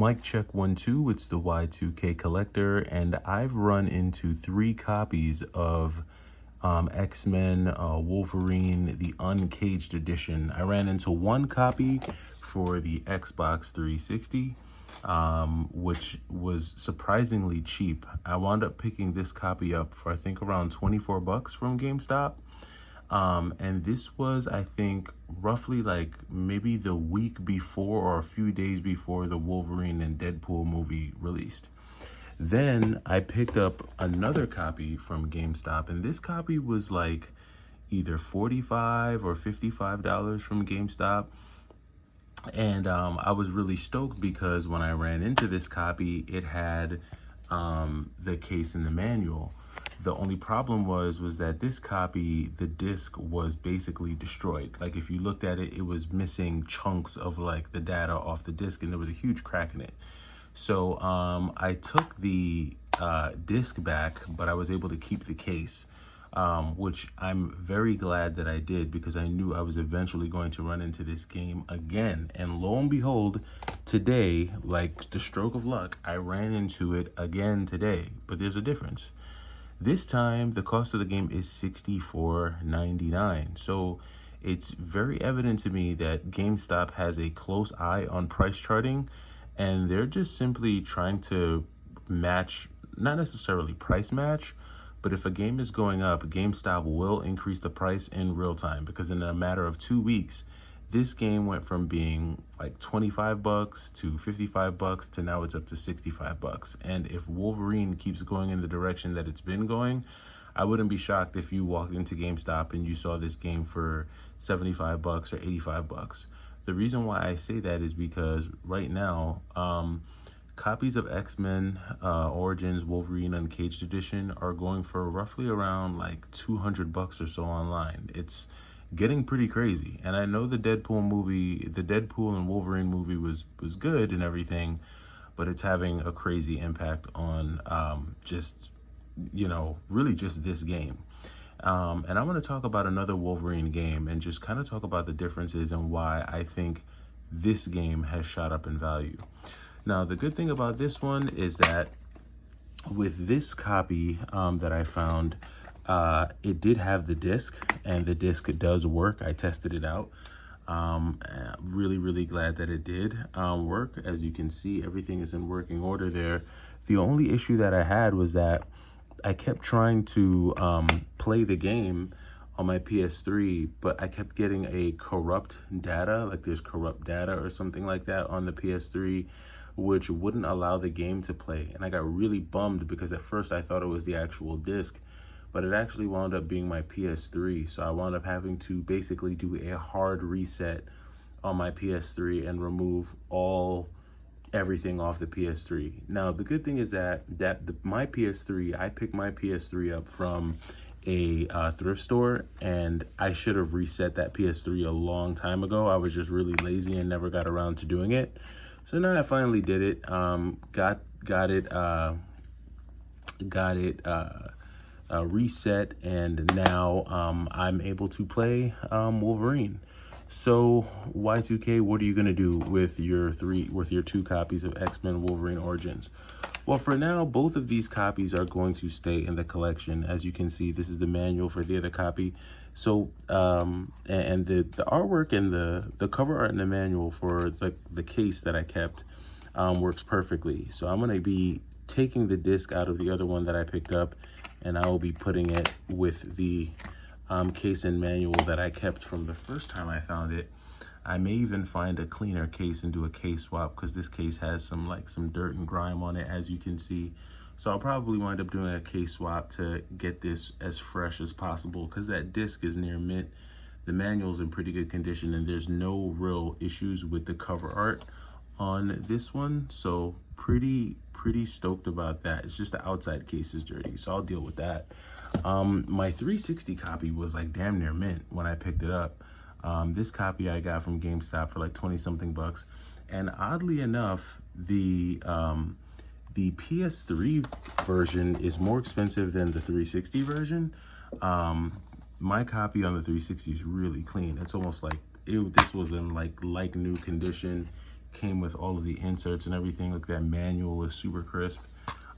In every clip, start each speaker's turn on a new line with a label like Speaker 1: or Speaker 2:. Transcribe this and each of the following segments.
Speaker 1: Mic check 1 2. It's the Y2K collector, and I've run into 3 copies of X-Men Wolverine, the Uncaged edition. I ran into 1 copy for the Xbox 360, which was surprisingly cheap. I wound up picking this copy up for I think around 24 bucks from GameStop. And this was, I think, roughly like maybe the week before or a few days before the Wolverine and Deadpool movie released. Then I picked up another copy from GameStop, and this copy was like either $45 or $55 from GameStop. And I was really stoked because when I ran into this copy, it had the case and the manual. The only problem was that this copy, the disc was basically destroyed. Like if you looked at it, it was missing chunks of like the data off the disc, and there was a huge crack in it. So I took the disc back, but I was able to keep the case, which I'm very glad that I did, because I knew I was eventually going to run into this game again. And lo and behold, today, like the stroke of luck, I ran into it again today. But there's a difference. This time, the cost of the game is $64.99. So it's very evident to me that GameStop has a close eye on price charting, and they're just simply trying to match, not necessarily price match, but if a game is going up, GameStop will increase the price in real time, because in a matter of 2 weeks, this game went from being like 25 bucks to 55 bucks to now it's up to 65 bucks. And if Wolverine keeps going in the direction that it's been going, I wouldn't be shocked if you walked into GameStop and you saw this game for 75 bucks or 85 bucks. The reason why I say that is because right now, copies of X-Men Origins Wolverine Uncaged Edition are going for roughly around like 200 bucks or so online. It's getting pretty crazy. And I know the Deadpool and Wolverine movie was good and everything, but it's having a crazy impact on just, really just this game. And I want to talk about another Wolverine game and just kind of talk about the differences and why I think this game has shot up in value. Now, the good thing about this one is that with this copy that I found, it did have the disc, and the disc does work. I tested it out. Really glad that it did work. As you can see, everything is in working order there. The only issue that I had was that I kept trying to play the game on my PS3, but I kept getting a corrupt data, like there's corrupt data or something like that on the PS3, which wouldn't allow the game to play. And I got really bummed because at first I thought it was the actual disc, but it actually wound up being my PS3. So I wound up having to basically do a hard reset on my PS3 and remove everything off the PS3. Now, the good thing is that my PS3, I picked my PS3 up from a thrift store, and I should have reset that PS3 a long time ago. I was just really lazy and never got around to doing it. So now I finally did it. Got it reset, and now I'm able to play Wolverine. So Y2K, what are you gonna do with your 2 copies of X-Men Wolverine Origins? Well, for now, both of these copies are going to stay in the collection. As you can see, this is the manual for the other copy. So and the artwork and the cover art in the manual for the case that I kept works perfectly. So I'm gonna be taking the disc out of the other one that I picked up, and I will be putting it with the case and manual that I kept from the first time I found it. I may even find a cleaner case and do a case swap, because this case has some dirt and grime on it, as you can see. So I'll probably wind up doing a case swap to get this as fresh as possible, because that disc is near mint. The manual's in pretty good condition, and there's no real issues with the cover art on this one. So pretty stoked about that. It's just the outside case is dirty, so I'll deal with that. My 360 copy was like damn near mint when I picked it up. This copy I got from GameStop for like 20 something bucks. And oddly enough, the PS3 version is more expensive than the 360 version. My copy on the 360 is really clean. It's almost like this was in like new condition. came with all of the inserts and everything. Look, that manual is super crisp.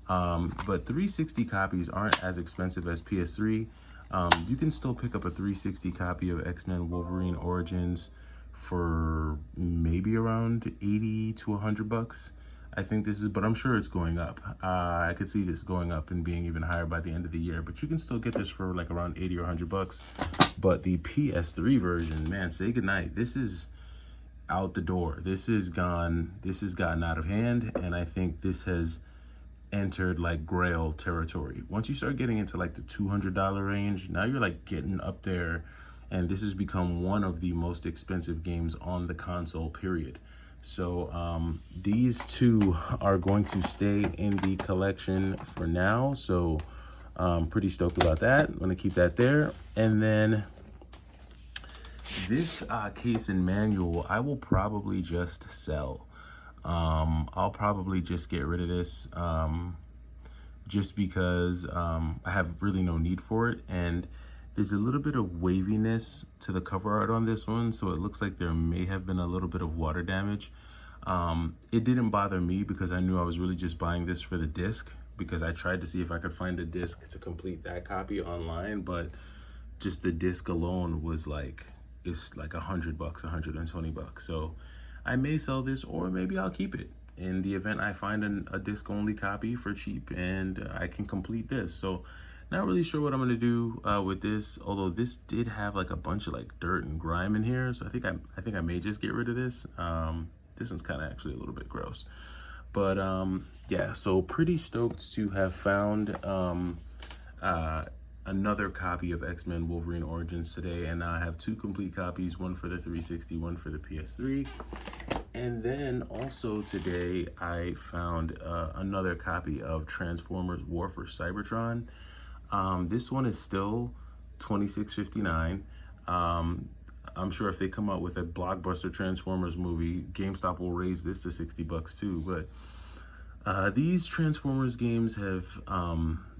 Speaker 1: But 360 copies aren't as expensive as PS3. You can still pick up a 360 copy of X-Men Wolverine Origins for maybe around 80 to 100 bucks. I think this is, but I'm sure it's going up. I could see this going up and being even higher by the end of the year, but you can still get this for like around 80 or 100 bucks. But the PS3 version, man, say goodnight. This is out the door. This is gone. This has gotten out of hand, and I think this has entered like Grail territory. Once you start getting into like the $200 range, now you're like getting up there, and this has become one of the most expensive games on the console, period. So these two are going to stay in the collection for now, so pretty stoked about that. I'm gonna keep that there. And then this case and manual, I will probably just sell. I'll probably just get rid of this just because I have really no need for it. And there's a little bit of waviness to the cover art on this one, so it looks like there may have been a little bit of water damage. It didn't bother me because I knew I was really just buying this for the disc, because I tried to see if I could find a disc to complete that copy online, but just the disc alone was like, it's like 100 bucks, 120 bucks. So I may sell this, or maybe I'll keep it in the event I find a disc only copy for cheap and I can complete this. So not really sure what I'm gonna do with this, although this did have like a bunch of like dirt and grime in here, so I think I may just get rid of this. This one's kind of actually a little bit gross, but yeah, so pretty stoked to have found another copy of X-Men Wolverine Origins today, and now I have two complete copies, one for the 360, one for the PS3. And then also today I found another copy of Transformers War for Cybertron. This one is still $26.59. I'm sure if they come out with a blockbuster Transformers movie, GameStop will raise this to 60 bucks too. But these Transformers games have,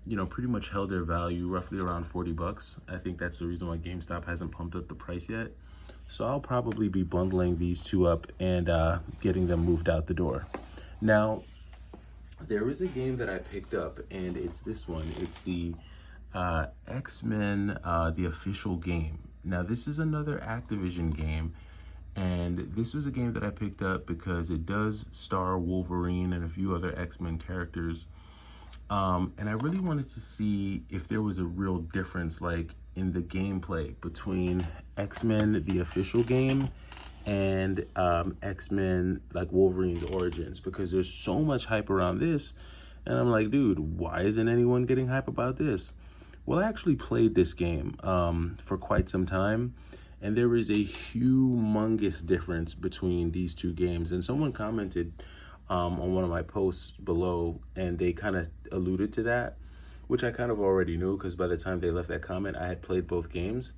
Speaker 1: you know, pretty much held their value roughly around 40 bucks. I think that's the reason why GameStop hasn't pumped up the price yet. So I'll probably be bundling these two up and getting them moved out the door. Now, there is a game that I picked up, and it's this one. It's the X-Men, the official game. Now, this is another Activision game, and this was a game that I picked up because it does star Wolverine and a few other X-Men characters. And I really wanted to see if there was a real difference, like in the gameplay between X-Men, the official game, and X-Men, like Wolverine's Origins, because there's so much hype around this. And I'm like, dude, why isn't anyone getting hype about this? Well, I actually played this game for quite some time, and there is a humongous difference between these two games. And someone commented on one of my posts below, and they kind of alluded to that, which I kind of already knew, because by the time they left that comment, I had played both games.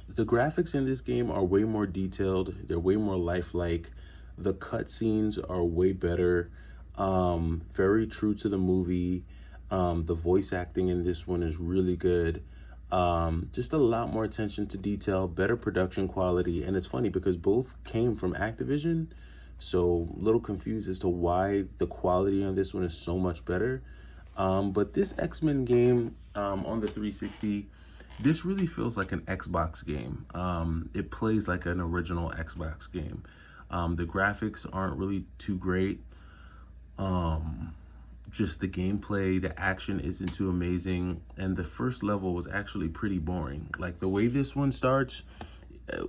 Speaker 1: The graphics in this game are way more detailed. They're way more lifelike. The cutscenes are way better. Very true to the movie. The voice acting in this one is really good. Just a lot more attention to detail, better production quality. And it's funny because both came from Activision, so a little confused as to why the quality on this one is so much better. But this X-Men game on the 360, this really feels like an Xbox game. It plays like an original Xbox game. The graphics aren't really too great. Just the gameplay, the action isn't too amazing, and the first level was actually pretty boring. Like the way this one starts,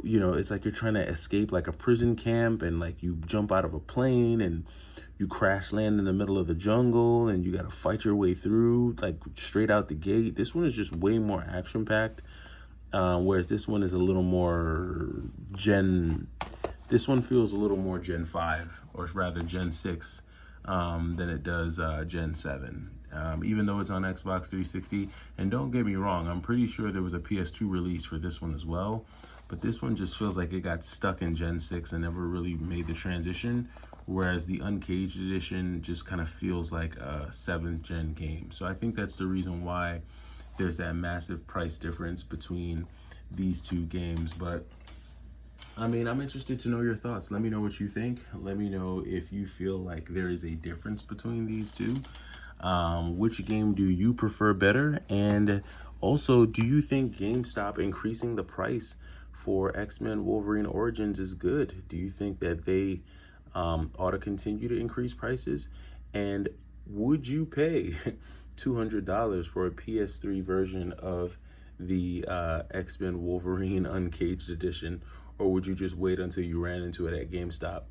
Speaker 1: you know, it's like you're trying to escape like a prison camp, and like you jump out of a plane and you crash land in the middle of the jungle, and you got to fight your way through like straight out the gate. This one is just way more action packed, whereas this one is a little more this one feels a little more Gen 5, or rather Gen 6 than it does Gen 7, even though it's on Xbox 360. And don't get me wrong, I'm pretty sure there was a PS2 release for this one as well, but this one just feels like it got stuck in Gen 6 and never really made the transition, whereas the Uncaged edition just kind of feels like a 7th gen game. So I think that's the reason why there's that massive price difference between these two games. But I mean, I'm interested to know your thoughts. Let me know what you think. Let me know if you feel like there is a difference between these two. Which game do you prefer better? And also, do you think GameStop increasing the price for X-Men Wolverine Origins is good? Do you think that they ought to continue to increase prices? And would you pay $200 for a PS3 version of the X-Men Wolverine Uncaged Edition, or would you just wait until you ran into it at GameStop?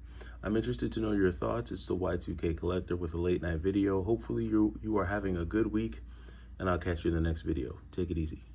Speaker 1: I'm interested to know your thoughts. It's the Y2K Collector with a late night video. Hopefully you are having a good week, and I'll catch you in the next video. Take it easy.